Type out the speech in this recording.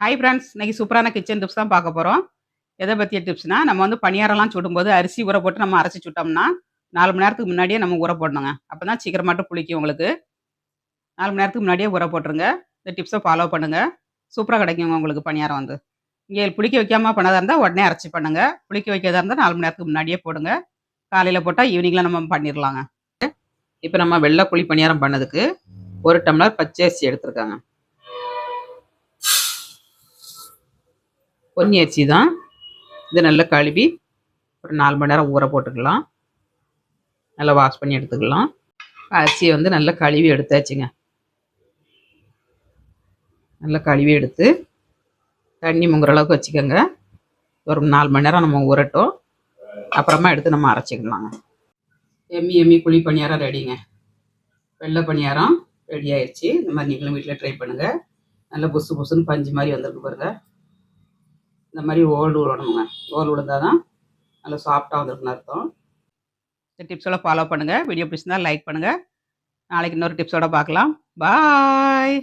Hi friends, இன்னைக்கு சூப்பரான kitchen tips தான் பார்க்க போறோம். எத பத்திய டிப்ஸ்னா, நம்ம வந்து பணியாரம்லாம் சுடும்போது அரிசி ஊற போட்டு நம்ம அரைச்சு சுட்டோம்னா, 4 மணி நேரத்துக்கு முன்னாடியே நம்ம ஊற போடணுங்க. அப்பதான் சீக்கிரமாட்டு புளிக்கும் உங்களுக்கு. 4 மணி நேரத்துக்கு முன்னாடியே ஊற போட்டுருங்க. இந்த டிப்ஸ ஃபாலோ பண்ணுங்க. சூப்பரா கிடைக்குங்க உங்களுக்கு பணியாரம் வந்து. நீங்க புளிக்க வைக்காம பண்ணதா இருந்தா உடனே அரைச்சு பண்ணுங்க. புளிக்க வைக்கிறதா இருந்தா 4 மணி நேரத்துக்கு முன்னாடியே போடுங்க. காலையில போட்டா ஈவினிங்ல நம்ம பண்ணிரலாங்க. இப்ப நம்ம வெள்ள புளி பணியாரம் பண்ணதுக்கு 1 டம்ளர் பச்சை அரிசி எடுத்துருக்கேங்க. பொன்னி அரிசி தான். இதை நல்லா கழுவி ஒரு 4 மணி நேரம் ஊற போட்டுக்கலாம். நல்லா வாஷ் பண்ணி எடுத்துக்கலாம். அரிசியை வந்து நல்லா கழுவி எடுத்தாச்சுங்க. நல்லா கழுவி எடுத்து தண்ணி முங்குற அளவுக்கு வச்சுக்கோங்க. ஒரு 4 மணி நேரம் நம்ம ஊறட்டும். அப்புறமா எடுத்து நம்ம அரைச்சிக்கலாங்க. எம்மி எம்மி புளி பணியாரம் ரெடிங்க. வெள்ளை பணியாரம் ரெடி ஆயிடுச்சு. இந்த மாதிரி நீங்களும் வீட்டில் ட்ரை பண்ணுங்கள். நல்லா புசு புசுன்னு பஞ்சு மாதிரி வந்திருக்கு பாருங்க. இந்த மாதிரி ஓல் விடணுங்க. ஓல் விழுந்தால் தான் நல்லா சாஃப்டாக வந்திருக்குன்னு அர்த்தம். இந்த டிப்ஸோட ஃபாலோ பண்ணுங்கள். வீடியோ பிடிச்சிருந்தா லைக் பண்ணுங்கள். நாளைக்கு இன்னொரு டிப்ஸோட பார்க்கலாம். பாய்.